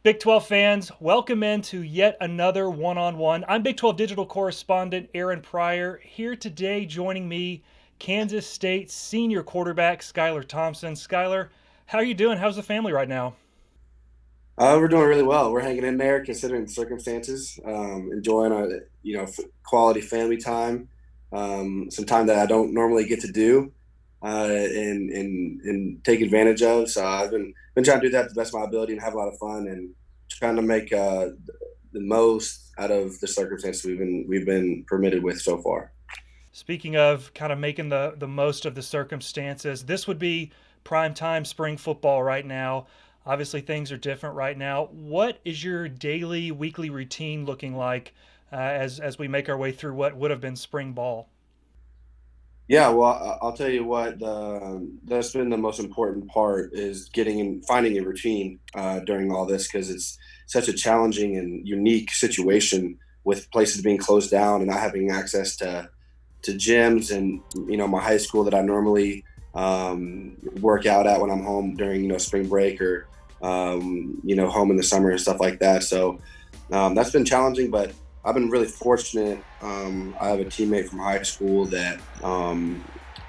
Big 12 fans, welcome into yet another one-on-one. I'm Big 12 digital correspondent Aaron Pryor. Here today joining me, Kansas State senior quarterback Skylar Thompson. Skylar, how are you doing? How's the family right now? We're doing really well. We're hanging in there considering the circumstances, enjoying our, quality family time, some time that I don't normally get to do, and take advantage of. So I've been trying to do that to the best of my ability and have a lot of fun and trying to make the most out of the circumstances we've been permitted with so far. Speaking of kind of making the most of the circumstances, this would be prime time spring football right now. Obviously, things are different right now. What is your daily, weekly routine looking like as we make our way through what would have been spring ball? Yeah, well, I'll tell you what, that's been the most important part is getting and finding a routine during all this because it's such a challenging and unique situation with places being closed down and not having access to gyms and my high school that I normally work out at when I'm home during spring break or home in the summer and stuff like that. So that's been challenging, but I've been really fortunate. I have a teammate from high school that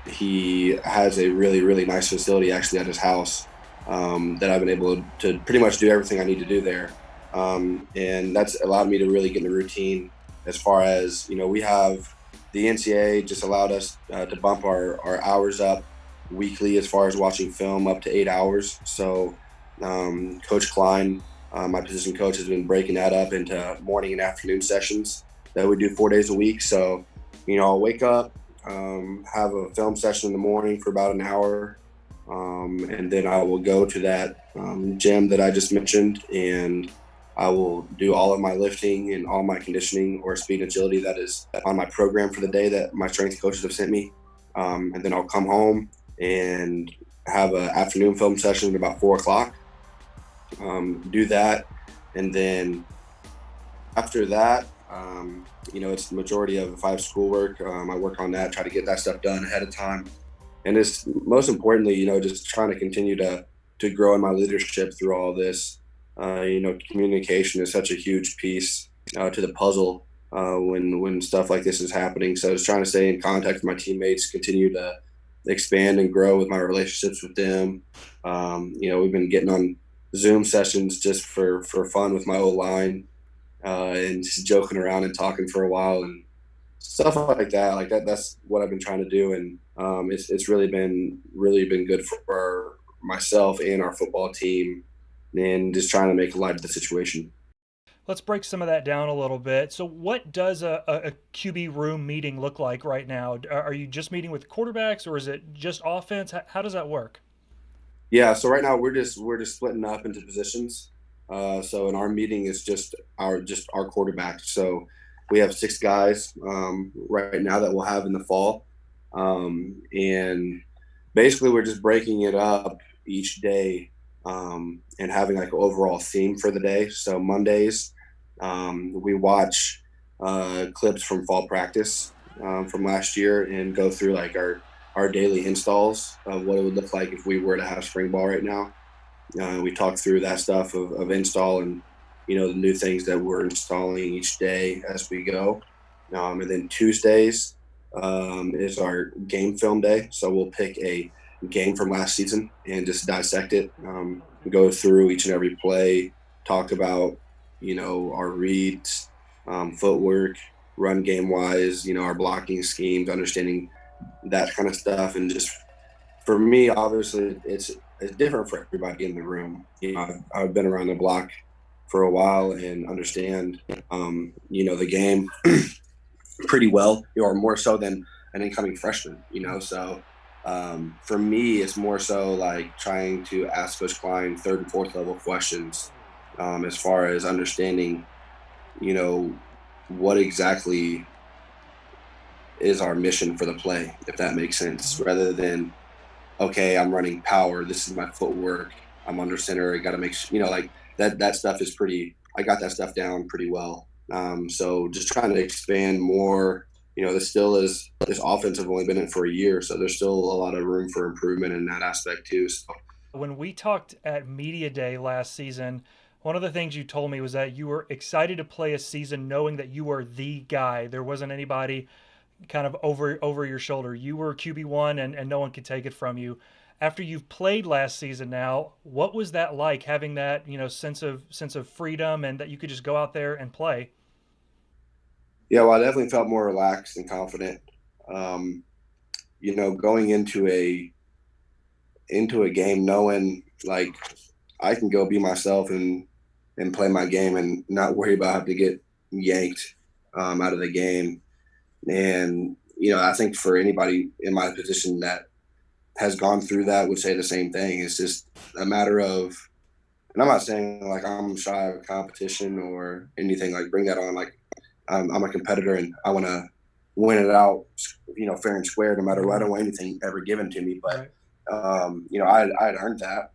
he has a really nice facility actually at his house that I've been able to pretty much do everything I need to do there, and that's allowed me to really get in the routine. As far as we have the NCAA just allowed us to bump our hours up weekly as far as watching film up to 8 hours. So Coach Klein, my position coach, has been breaking that up into morning and afternoon sessions that we do 4 days a week. So, I'll wake up, have a film session in the morning for about an hour, and then I will go to that gym that I just mentioned, and I will do all of my lifting and all my conditioning or speed and agility that is on my program for the day that my strength coaches have sent me. And then I'll come home and have an afternoon film session at about 4 o'clock. Do that, and then after that, it's the majority of if I have schoolwork, I work on that, try to get that stuff done ahead of time, and it's most importantly, just trying to continue to grow in my leadership through all this. Communication is such a huge piece to the puzzle when stuff like this is happening. So just trying to stay in contact with my teammates, continue to expand and grow with my relationships with them. We've been getting on Zoom sessions just for fun with my old line and just joking around and talking for a while and stuff like that. Like that, that's what I've been trying to do, and it's really been good for myself and our football team, and just trying to make light of the situation. Let's break some of that down a little bit. So, what does a QB room meeting look like right now? Are you just meeting with quarterbacks or is it just offense? How does that work? Yeah, so right now we're just splitting up into positions. So in our meeting is just our quarterback. So we have six guys right now that we'll have in the fall, and basically we're just breaking it up each day and having like an overall theme for the day. So Mondays we watch clips from fall practice from last year and go through like our daily installs of what it would look like if we were to have spring ball right now. We talk through that stuff of install and the new things that we're installing each day as we go. And then Tuesdays is our game film day, so we'll pick a game from last season and just dissect it, go through each and every play, talk about our reads, footwork, run game wise, our blocking schemes, understanding that kind of stuff, and just for me, obviously, it's different for everybody in the room. I've been around the block for a while and understand, the game pretty well, or more so than an incoming freshman. So for me, it's more so like trying to ask Coach Klein third and fourth level questions as far as understanding, you know, what exactly is our mission for the play, if that makes sense, Mhm. rather than okay, I'm running power. This is my footwork. I'm under center. I got to make sure, like that stuff is pretty, I got that stuff down pretty well. So just trying to expand more, this offense have only been in it for a year. So there's still a lot of room for improvement in that aspect too. So When we talked at Media Day last season, one of the things you told me was that you were excited to play a season knowing that you were the guy. There wasn't anybody kind of over your shoulder. You were QB1 and no one could take it from you. After you've played last season now, what was that like having that, sense of freedom and that you could just go out there and play? Yeah, well, I definitely felt more relaxed and confident. Um, going into a game knowing like I can go be myself and play my game and not worry about having to get yanked out of the game. And I think for anybody in my position that has gone through that would say the same thing. It's just a matter of, and I'm not saying like I'm shy of competition or anything. Like bring that on. Like I'm a competitor and I want to win it out, fair and square, no matter what. I Mm-hmm. don't want anything ever given to me. But Right. I'd earned that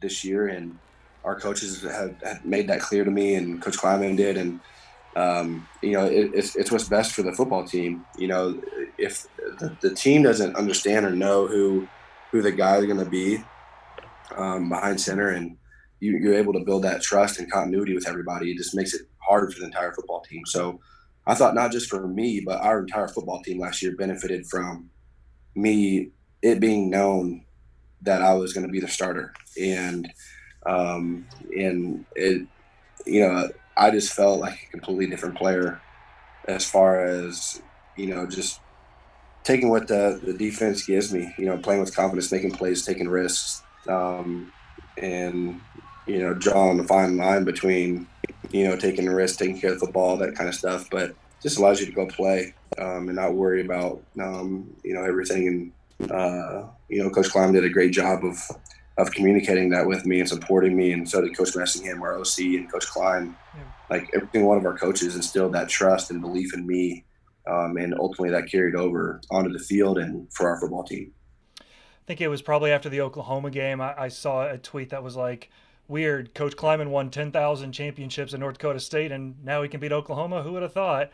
this year, and our coaches have made that clear to me, and Coach Klieman did, and it's what's best for the football team. If the team doesn't understand or know who the guys are going to be behind center, and you're able to build that trust and continuity with everybody, it just makes it hard for the entire football team. So I thought not just for me, but our entire football team last year benefited from me it being known that I was going to be the starter, and it I just felt like a completely different player as far as just taking what the defense gives me, playing with confidence, making plays, taking risks, and drawing the fine line between taking the risk, taking care of the football, that kind of stuff. But just allows you to go play and not worry about everything. And Coach Klein did a great job of communicating that with me and supporting me, and so did Coach Messingham, our OC, and Coach Klein. Yeah. Like every single one of our coaches instilled that trust and belief in me, and ultimately that carried over onto the field and for our football team. I think it was probably after the Oklahoma game. I saw a tweet that was like, "Weird. Coach Kleiman won 10,000 championships in North Dakota State, and now he can beat Oklahoma. Who would have thought?"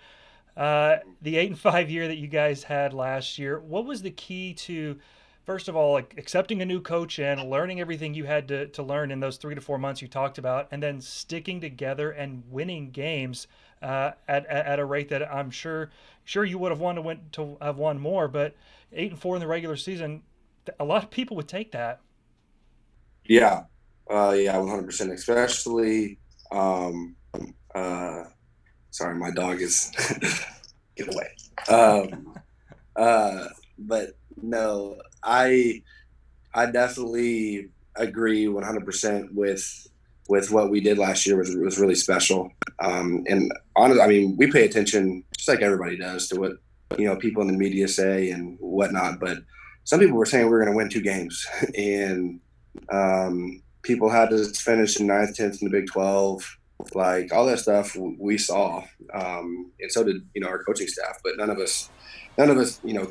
The 8-5 year that you guys had last year. What was the key to, first of all, like accepting a new coach and learning everything you had to learn in those 3 to 4 months you talked about, and then sticking together and winning games at a rate that I'm sure you would have wanted to have won more, but 8-4 in the regular season, a lot of people would take that. Yeah, yeah, 100%. Especially, um, uh, sorry, my dog is get away. Um, but no, I definitely agree 100% with what we did last year was really special. And honestly, I mean, we pay attention just like everybody does to what people in the media say and whatnot. But some people were saying we were going to win 2 games, and people had us finish in ninth, 10th in the Big 12. Like all that stuff we saw, and so did our coaching staff. But none of us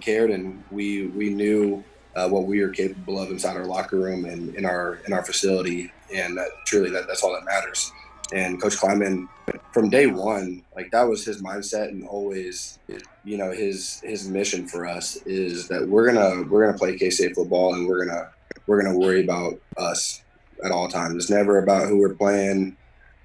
cared, and we knew what we were capable of inside our locker room and in our facility, and that's all that matters. And Coach Kleiman, from day one, like that was his mindset, and always, his mission for us is that we're gonna play K-State football, and we're gonna worry about us at all times. It's never about who we're playing,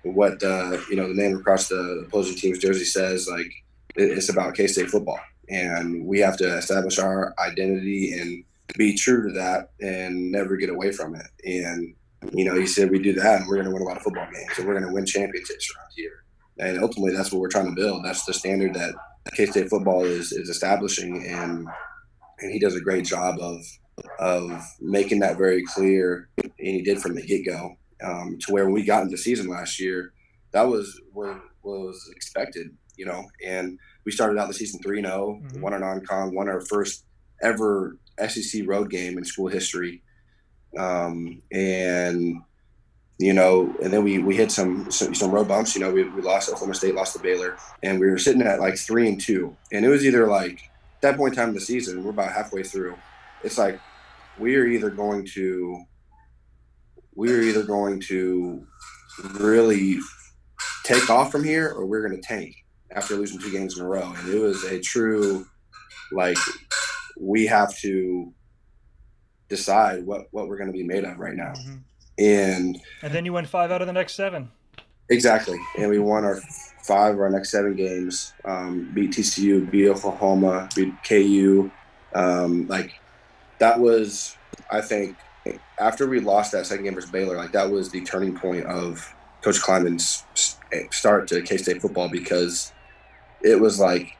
what the name across the opposing team's jersey says. Like it's about K-State football, and we have to establish our identity and be true to that and never get away from it. And he said we do that, and we're going to win a lot of football games, and we're going to win championships around here. And ultimately, that's what we're trying to build. That's the standard that K-State football is establishing, and he does a great job of making that very clear, and he did from the get go. To where when we got into the season last year, that was what was expected, and we started out the season 3-0, Mm-hmm. won a non-con, won our first ever SEC road game in school history, and and then we hit some road bumps. We lost Oklahoma State, lost to Baylor, and we were sitting at like 3-2, and it was either like at that point in time in the season, we're about halfway through. It's like we're either going to really take off from here, or we're going to tank after losing 2 games in a row. And it was a true, like, we have to decide what we're going to be made of right now. Mm-hmm. And And then you win 5 out of the next 7. exactly. And we won our 5 of our next 7 games. Beat TCU, beat Oklahoma, beat KU. Like that was, I think, after we lost that second game versus Baylor, like that was the turning point of Coach Klieman's start to K State football, because it was like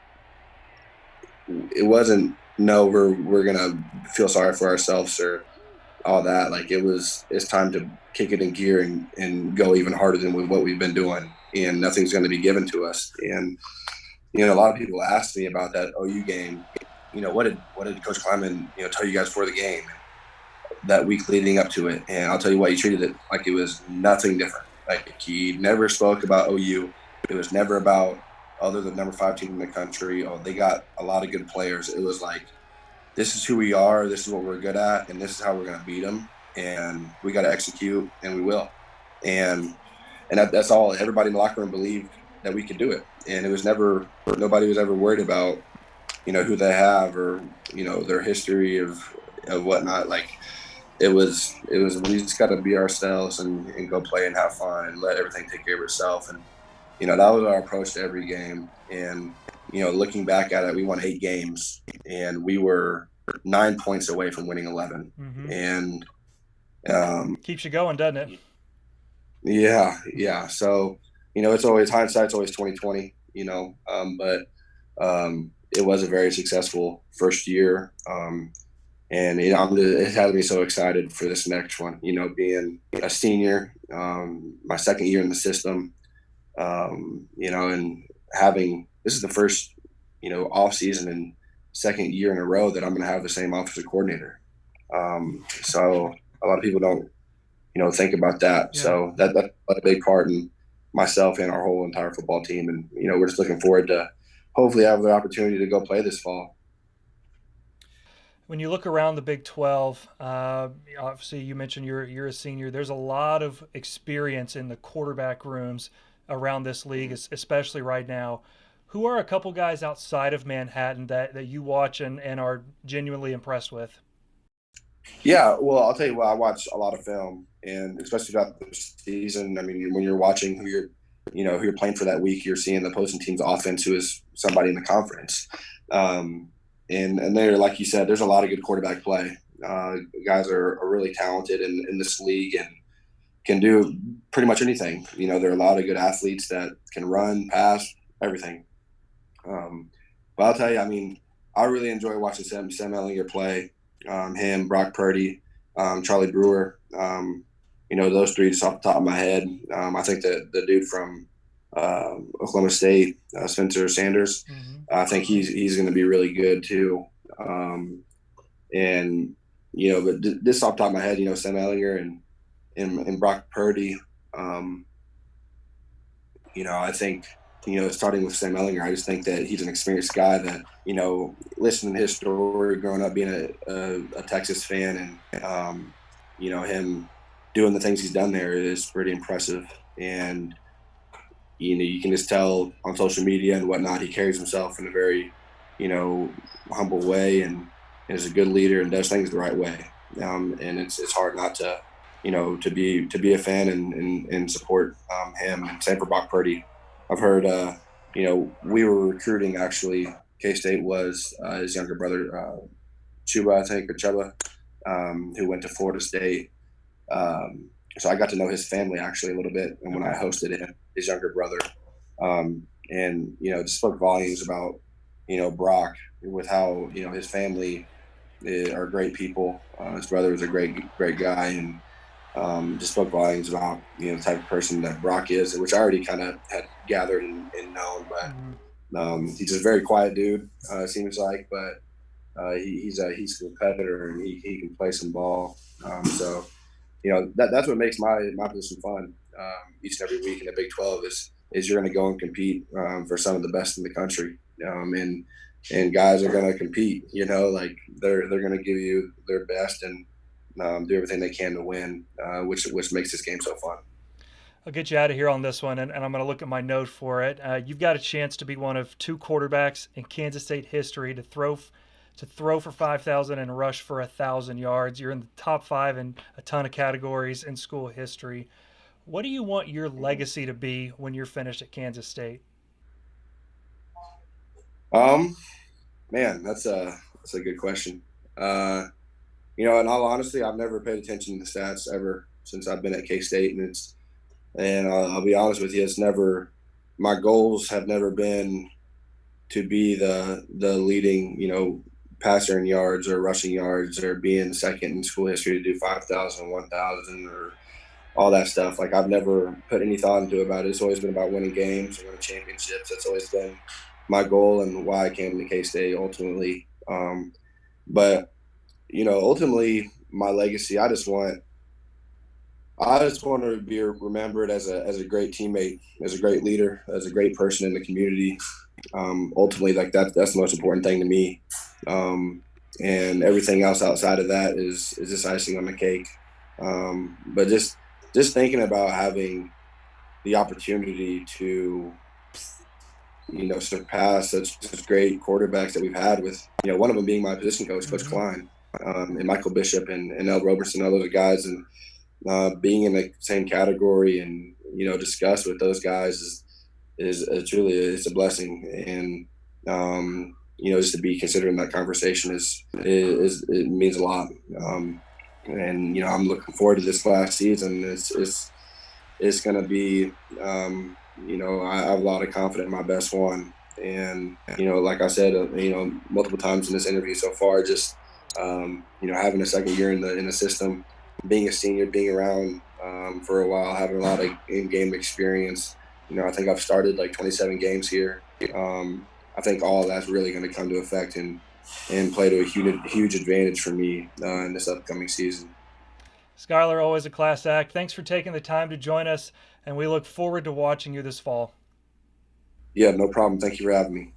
it wasn't, no, we're gonna feel sorry for ourselves or all that. Like it's time to kick it in gear and go even harder than what we've been doing, and nothing's going to be given to us. And a lot of people asked me about that OU game. What did Coach Klieman tell you guys before the game, that week leading up to it? And I'll tell you what, he treated it like it was nothing different. Like he never spoke about OU. It was never about, other than number 5 team in the country. Oh, they got a lot of good players. It was like, this is who we are, this is what we're good at, and this is how we're going to beat them. And we got to execute, and we will. And that's all. Everybody in the locker room believed that we could do it. And it was never, nobody was ever worried about, who they have, or, their history of whatnot. Like we just got to be ourselves and go play and have fun and let everything take care of itself. And, that was our approach to every game. And, looking back at it, we won 8 games, and we were 9 points away from winning 11. Mm-hmm. And Keeps you going, doesn't it? yeah, yeah. So, it's always, hindsight's always 2020. But it was a very successful first year. And it had me so excited for this next one. Being a senior, my second year in the system, and having, this is the first, off season and second year in a row that I'm going to have the same offensive coordinator. So a lot of people don't, think about that. Yeah. So that's a big part in myself and our whole entire football team. And, we're just looking forward to hopefully have the opportunity to go play this fall. When you look around the Big 12, obviously you mentioned you're a senior. There's a lot of experience in the quarterback rooms around this league, especially right now. Who are a couple guys outside of Manhattan that you watch and are genuinely impressed with? Yeah, well, I'll tell you what, I watch a lot of film, and especially throughout the season. I mean, when you're watching who you're playing for that week, you're seeing the opposing team's offense, who is somebody in the conference. And there, like you said, there's a lot of good quarterback play. Guys are really talented in this league and can do pretty much anything. There are a lot of good athletes that can run, pass, everything. But I'll tell you, I mean, I really enjoy watching Sam Ehlinger play. Him, Brock Purdy, Charlie Brewer. Those 3 just off the top of my head. I think that the dude from Oklahoma State, Spencer Sanders, Mm-hmm. I think he's going to be really good too. And but this off the top of my head, Sam Ehlinger and Brock Purdy. I think starting with Sam Ehlinger, I just think that he's an experienced guy that listening to his story, growing up being a Texas fan, and him doing the things he's done there is pretty impressive. And you can just tell on social media and whatnot, he carries himself in a very, humble way, and is a good leader and does things the right way. And it's hard not to, to be a fan and support him. And same for Brock Purdy. I've heard, we were recruiting, actually. K-State was his younger brother, Chuba, I think, or Chuba, who went to Florida State. So I got to know his family actually a little bit, and when I hosted him, his younger brother, and just spoke volumes about Brock, with how his family are great people. His brother is a great guy, and just spoke volumes about the type of person that Brock is, which I already kind of had gathered and known. But he's just a very quiet dude, seems like, but he's a competitor, and he can play some ball. So that's what makes my position fun. Each and every week in the Big 12 is you're going to go and compete for some of the best in the country, and guys are going to compete. Like they're going to give you their best and do everything they can to win, which makes this game so fun. I'll get you out of here on this one, and I'm going to look at my note for it. You've got a chance to be one of 2 quarterbacks in Kansas State history to throw for 5,000 and rush for 1,000 yards. You're in the top 5 in a ton of categories in school history. What do you want your legacy to be when you're finished at Kansas State? Um, Man, that's a good question. Uh, in all honesty, I've never paid attention to stats ever since I've been at K State, and I'll be honest with you, it's never my goals have never been to be the leading, passer in yards or rushing yards or being second in school history to do 5,000, 1,000, or all that stuff. Like I've never put any thought into it about it. It's always been about winning games and winning championships. That's always been my goal and why I came to K State ultimately. But ultimately, my legacy. I just want to be remembered as a great teammate, as a great leader, as a great person in the community. Ultimately, like that's the most important thing to me. Um, and everything else outside of that is just icing on the cake. But just thinking about having the opportunity to surpass such great quarterbacks that we've had with one of them being my position coach, Coach Hmm. Klein, and Michael Bishop and L. Roberson, all those guys, and being in the same category and discuss with those guys is truly it's a blessing, and just to be considered in that conversation is it means a lot. And I'm looking forward to this last season. It's going to be I have a lot of confidence in my best one, and like I said, multiple times in this interview so far, just having a second year in the system, being a senior, being around for a while, having a lot of in-game experience. I think I've started like 27 games here. I think all of that's really going to come to effect and play to a huge advantage for me in this upcoming season. Skylar, always a class act. Thanks for taking the time to join us, and we look forward to watching you this fall. Yeah, no problem. Thank you for having me.